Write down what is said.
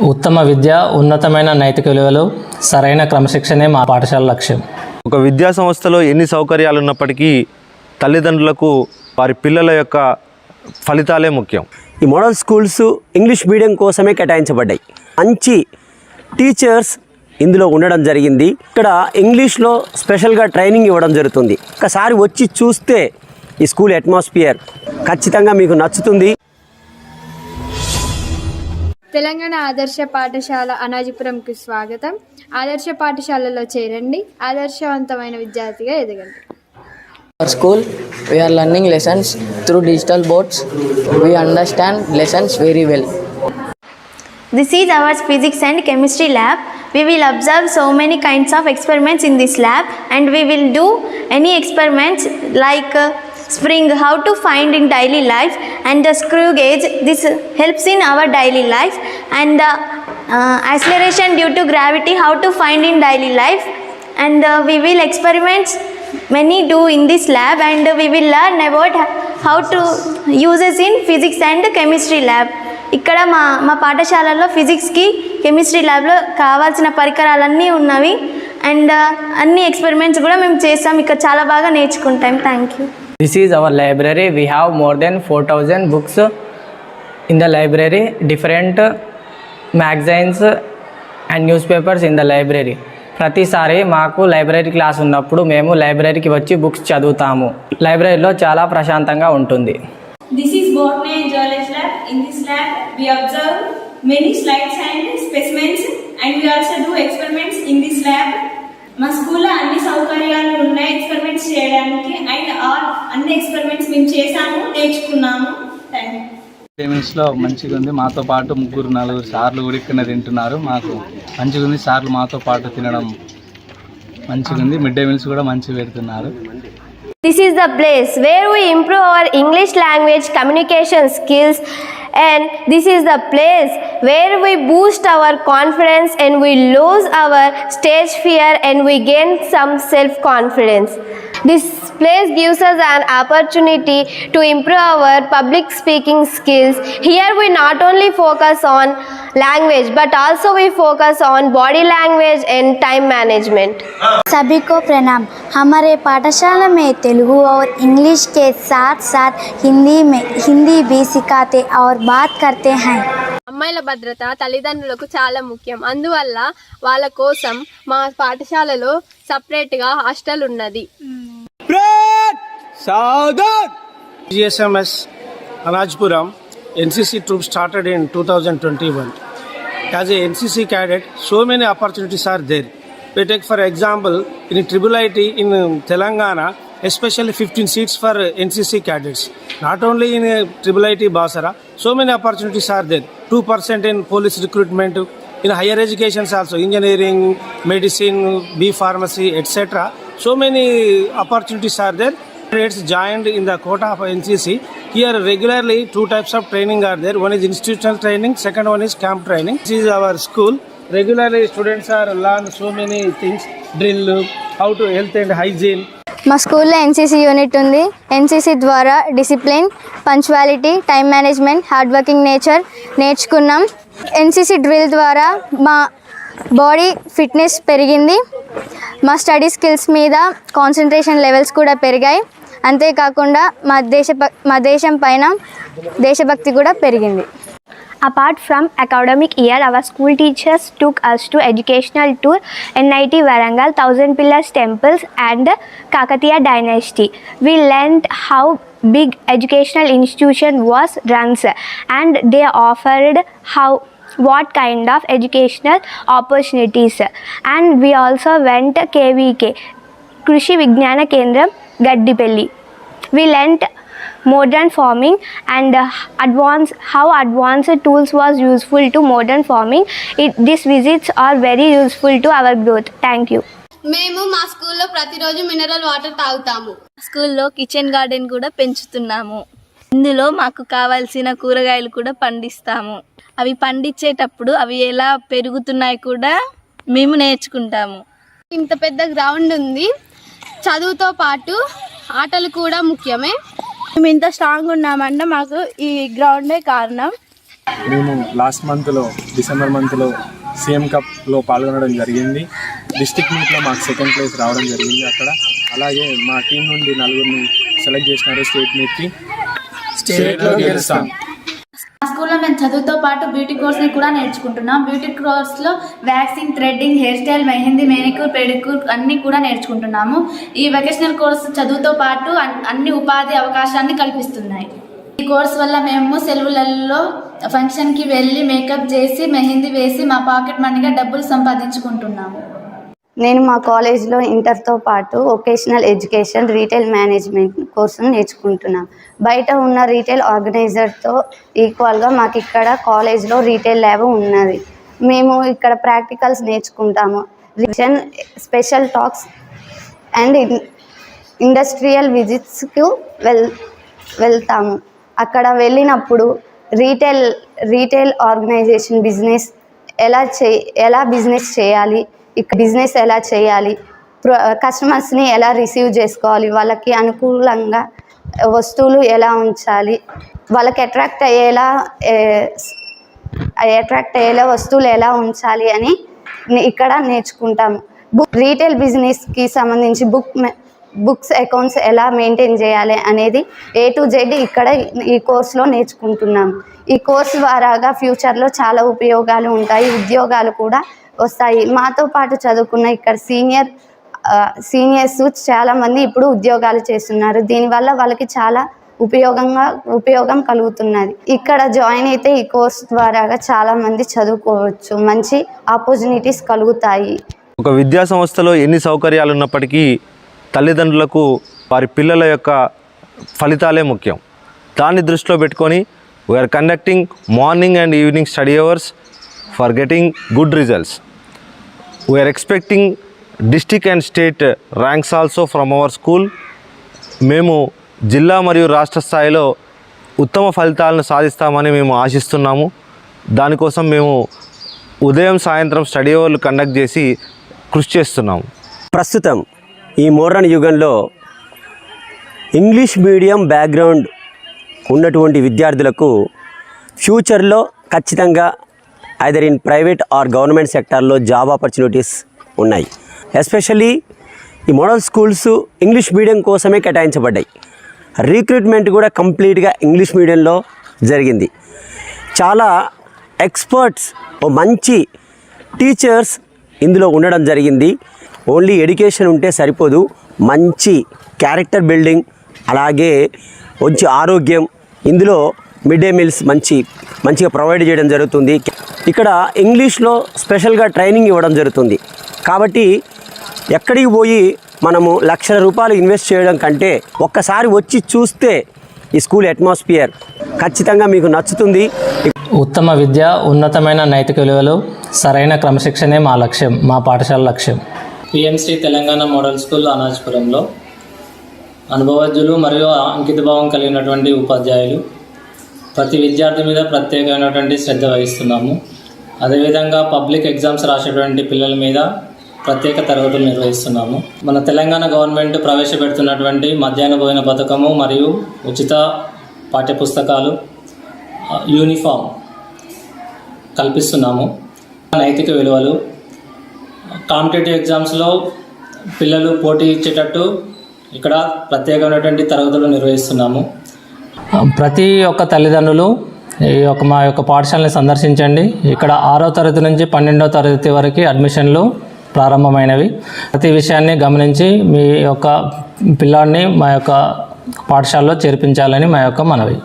ఉత్తమ విద్య, ఉన్నతమైన నైతిక విలువలు, సరైన క్రమశిక్షణే మా పాఠశాల లక్ష్యం. ఒక విద్యా సంస్థలో ఎన్ని సౌకర్యాలు ఉన్నప్పటికీ తల్లిదండ్రులకు వారి పిల్లల యొక్క ఫలితాలే ముఖ్యం. ఈ మోడల్ స్కూల్స్ ఇంగ్లీష్ మీడియం కోసమే కేటాయించబడ్డాయి. మంచి టీచర్స్ ఇందులో ఉండడం జరిగింది. ఇక్కడ ఇంగ్లీష్లో స్పెషల్గా ట్రైనింగ్ ఇవ్వడం జరుగుతుంది. ఒకసారి వచ్చి చూస్తే ఈ స్కూల్ అట్మాస్ఫియర్ ఖచ్చితంగా మీకు నచ్చుతుంది. తెలంగాణ ఆదర్శ పాఠశాల అనాజీపురంకి స్వాగతం. ఆదర్శ పాఠశాలలో చేరండి, ఆదర్శవంతమైన విద్యార్థిగా ఎదగండి. Our school, we are learning lessons through digital boards. We understand lessons very well. This is our physics and chemistry lab. We will observe so many kinds of experiments in this lab, and we will do any experiments like spring, how to find in daily life, and the screw gauge, this helps in our daily life, and the acceleration due to gravity, how to find in daily life, and we will experiments many do in this lab, and we will learn about how to uses in physics and chemistry lab. ఇక్కడ మా పాఠశాలలో ఫిజిక్స్కి chemistry ల్యాబ్లో కావాల్సిన పరికరాలన్నీ ఉన్నవి, and అన్ని experiments కూడా మేము చేస్తాం. ఇక్కడ చాలా బాగా నేర్చుకుంటాం. Thank you. This is our library. We have more than 4,000 books in the library, different magazines and newspapers in the library. ప్రతిసారి మాకు లైబ్రరీ క్లాస్ ఉన్నప్పుడు మేము లైబ్రరీకి వచ్చి బుక్స్ చదువుతాము. లైబ్రరీలో చాలా ప్రశాంతంగా ఉంటుంది. This is botany and zoology lab. In this lab, we observe many slides and specimens, and we also do experiments in this lab. మా స్కూల్లో అన్ని సౌకర్యాలు ఉన్నాయి ఎక్స్పెరిమెంట్స్ చేయడానికి, అండ్ అన్ని ఎక్స్పెరిమెంట్స్ మేము చేసాము, నేర్చుకున్నాము. Thank you. పేమెంట్స్లో మంచిగా ఉంది. మాతో పాటు 3-4 సార్లు కూడా ఇక్కడ తింటున్నారు. మాకు మంచిగా ఉంది. సార్లు మాతో పాటు తినడం మంచిగా ఉంది. మిడ్ డే మీల్స్ కూడా మంచిగా పెడుతున్నారు. This is the place where we improve our English language communication skills, and this is the place where we boost our confidence and we lose our stage fear and we gain some self-confidence. This place gives us an opportunity to improve our public speaking skills. Here we not only focus on language but also we focus on body language and time management. सभी को प्रणाम. हमारे पाठशाला में तेलुगु और English के साथ साथ हिंदी भी सिखाते और बात करते हैं. అమ్మాయిల భద్రత తల్లిదండ్రులకు చాలా ముఖ్యం. అందువల్ల వాళ్ళ కోసం మా పాఠశాలలో సపరేట్గా హాస్టల్ ఉన్నది. GSMS Anajpuram NCC troop started in 2021. As a NCC cadet, so many opportunities are there. We take for example in IIIT in Telangana, especially 15 seats for NCC cadets. Not only in IIIT Basara, so many opportunities are there. 2% in police recruitment, in higher educations also, engineering, medicine, B pharmacy, etc. So many opportunities are there. Cadets joined in the quota of NCC. Here regularly 2 types of training are there. One is institutional training, second one is camp training. This is our school. Regularly students are learn so many things, drill, how to health and hygiene. మా స్కూల్లో NCC unit ఉంది. NCC ద్వారా discipline, punctuality, time management, hard working nature నేర్చుకున్నాం. NCC drill ద్వారా మా body fitness పెరిగింది. మా study skills మీద కాన్సన్ట్రేషన్ లెవెల్స్ కూడా పెరిగాయి. అంతేకాకుండా మా దేశం పైన దేశభక్తి కూడా పెరిగింది. Apart from academic year, our school teachers took us to educational tour NIT Warangal, Thousand Pillars Temples and Kakatiya Dynasty. We learned how big educational institution was runs, and they offered what kind of educational opportunities. And we also went KVK, Krishi Vignana Kendram, Gaddipelli. We learnt modern farming and how advanced tools was useful to modern farming. These visits are very useful to our growth. Thank you. మేము మా స్కూల్లో ప్రతిరోజు mineral water తాగుతాము. స్కూల్లో kitchen garden కూడా పెంచుతున్నాము. ఇందులో మాకు కావాల్సిన కూరగాయలు కూడా పండిస్తాము. అవి పండించేటప్పుడు అవి ఎలా పెరుగుతున్నాయి కూడా మేము నేర్చుకుంటాము. ఇంత పెద్ద గ్రౌండ్ ఉంది. చదువుతో పాటు ఆటలు కూడా ముఖ్యమే. మేము ఇంత స్ట్రాంగ్ ఉన్నామంటే మాకు ఈ గ్రౌండే కారణం. మేము లాస్ట్ మంత్లో డిసెంబర్ మంత్లో సీఎం కప్లో పాల్గొనడం జరిగింది. డిస్ట్రిక్ట్ మీట్లో మాకు సెకండ్ ప్లేస్ రావడం జరిగింది అక్కడ. అలాగే మా టీం నుండి 4 సెలెక్ట్ చేసినారు స్టేట్ మీట్కి. స్టేట్లో గెలుస్తాం. మా స్కూల్లో మేము చదువుతో పాటు బ్యూటీ కోర్స్ని కూడా నేర్చుకుంటున్నాం. బ్యూటీ కోర్స్లో waxing, threading, hair style, mehndi, manicure, pedicure అన్నీ కూడా నేర్చుకుంటున్నాము. ఈ వెకేషనల్ కోర్స్ చదువుతో పాటు అన్ని ఉపాధి అవకాశాన్ని కల్పిస్తున్నాయి. ఈ కోర్స్ వల్ల మేము సెలవులలో ఫంక్షన్కి వెళ్ళి మేకప్ చేసి మెహందీ వేసి మా పాకెట్ మనీగా డబ్బులు సంపాదించుకుంటున్నాము. నేను మా కాలేజ్లో ఇంటర్తో పాటు వొకేషనల్ ఎడ్యుకేషన్, రీటైల్ మేనేజ్మెంట్ కోర్సును నేర్చుకుంటున్నాను. బయట ఉన్న రీటైల్ ఆర్గనైజర్తో ఈక్వల్గా మాకు ఇక్కడ కాలేజ్లో రీటైల్ ల్యాబ్ ఉన్నది. మేము ఇక్కడ ప్రాక్టికల్స్ నేర్చుకుంటాము. స్పెషల్ టాక్స్ అండ్ ఇండస్ట్రియల్ విజిట్స్కు వెళ్తాము. అక్కడ వెళ్ళినప్పుడు రీటైల్ ఆర్గనైజేషన్ బిజినెస్ ఎలా బిజినెస్ చేయాలి, ఇక్కడ బిజినెస్ ఎలా చేయాలి, కస్టమర్స్ని ఎలా రిసీవ్ చేసుకోవాలి, వాళ్ళకి అనుకూలంగా వస్తువులు ఎలా ఉంచాలి, వాళ్ళకి అట్రాక్ట్ అయ్యేలా వస్తువులు ఎలా ఉంచాలి అని ఇక్కడ నేర్చుకుంటాము. రీటైల్ బిజినెస్కి సంబంధించి బుక్స్, అకౌంట్స్ ఎలా మెయింటైన్ చేయాలి అనేది A to Z ఇక్కడ ఈ కోర్సులో నేర్చుకుంటున్నాము. ఈ కోర్సు ద్వారాగా ఫ్యూచర్లో చాలా ఉపయోగాలు ఉంటాయి, ఉద్యోగాలు కూడా వస్తాయి. మాతో పాటు చదువుకున్న ఇక్కడ సీనియర్స్ చాలామంది ఇప్పుడు ఉద్యోగాలు చేస్తున్నారు. దీనివల్ల వాళ్ళకి చాలా ఉపయోగం కలుగుతున్నది. ఇక్కడ జాయిన్ అయితే ఈ కోర్సు ద్వారాగా చాలామంది చదువుకోవచ్చు, మంచి ఆపర్చునిటీస్ కలుగుతాయి. ఒక విద్యా సంస్థలో ఎన్ని సౌకర్యాలు ఉన్నప్పటికీ తల్లిదండ్రులకు వారి పిల్లల యొక్క ఫలితాలే ముఖ్యం. దాన్ని దృష్టిలో పెట్టుకొని we're conducting morning and evening study hours for getting good results. We're expecting district and state ranks also from our school. మేము జిల్లా మరియు రాష్ట్ర స్థాయిలో ఉత్తమ ఫలితాలను సాధిస్తామని మేము ఆశిస్తున్నాము. దానికోసం మేము ఉదయం సాయంత్రం స్టడీ అవర్లు కండక్ట్ చేసి కృషి చేస్తున్నాము. ప్రస్తుతం ఈ మోడర్న్ యుగంలో ఇంగ్లీష్ మీడియం బ్యాక్గ్రౌండ్ ఉన్నటువంటి విద్యార్థులకు ఫ్యూచర్లో ఖచ్చితంగా either in private or government సెక్టార్లో జాబ్ ఆపర్చునిటీస్ ఉన్నాయి. ఎస్పెషల్లీ ఈ మోడల్ స్కూల్స్ ఇంగ్లీష్ మీడియం కోసమే కేటాయించబడ్డాయి. రిక్రూట్మెంట్ కూడా కంప్లీట్గా ఇంగ్లీష్ మీడియంలో జరిగింది. చాలా ఎక్స్పర్ట్స్, మంచి టీచర్స్ ఇందులో ఉండడం జరిగింది. ఓన్లీ ఎడ్యుకేషన్ ఉంటే సరిపోదు, మంచి క్యారెక్టర్ బిల్డింగ్, అలాగే మంచి ఆరోగ్యం, ఇందులో మిడ్ డే మీల్స్ మంచిగా ప్రొవైడ్ చేయడం జరుగుతుంది. ఇక్కడ ఇంగ్లీష్లో స్పెషల్గా ట్రైనింగ్ ఇవ్వడం జరుగుతుంది. కాబట్టి ఎక్కడికి పోయి మనము ₹1,00,000 ఇన్వెస్ట్ చేయడం కంటే ఒక్కసారి వచ్చి చూస్తే ఈ స్కూల్ అట్మాస్ఫియర్ ఖచ్చితంగా మీకు నచ్చుతుంది. ఉత్తమ విద్య, ఉన్నతమైన నైతిక విలువలు, సరైన క్రమశిక్షణే మా పాఠశాల లక్ష్యం. పిఎంసి తెలంగాణ మోడల్ స్కూల్ అనాజ్పురంలో అనుభవజ్ఞులు మరియు అంకితభావం కలిగినటువంటి ఉపాధ్యాయులు, ప్రతి విద్యార్థి మీద ప్రత్యేకమైనటువంటి శ్రద్ధ వహిస్తున్నాము. అదేవిధంగా పబ్లిక్ ఎగ్జామ్స్ రాసేటువంటి పిల్లల మీద ప్రత్యేక తరగతులు నిర్వహిస్తున్నాము. మన తెలంగాణ గవర్నమెంట్ ప్రవేశపెడుతున్నటువంటి మధ్యాహ్న భోజన పథకము మరియు ఉచిత పాఠ్యపుస్తకాలు, యూనిఫామ్ కల్పిస్తున్నాము. నైతిక విలువలు, కాంపిటేటివ్ ఎగ్జామ్స్లో పిల్లలు పోటీ ఇచ్చేటట్టు ఇక్కడ ప్రత్యేకమైనటువంటి తరగతులు నిర్వహిస్తున్నాము. ప్రతి ఒక్క తల్లిదండ్రులు మా యొక్క పాఠశాలని సందర్శించండి. ఇక్కడ 6వ తరగతి నుంచి 12వ తరగతి వరకు అడ్మిషన్లు ప్రారంభమైనవి. ప్రతి విషయాన్ని గమనించి మీ యొక్క పిల్లాడిని మా యొక్క పాఠశాలలో చేర్పించాలని మా యొక్క మనవి.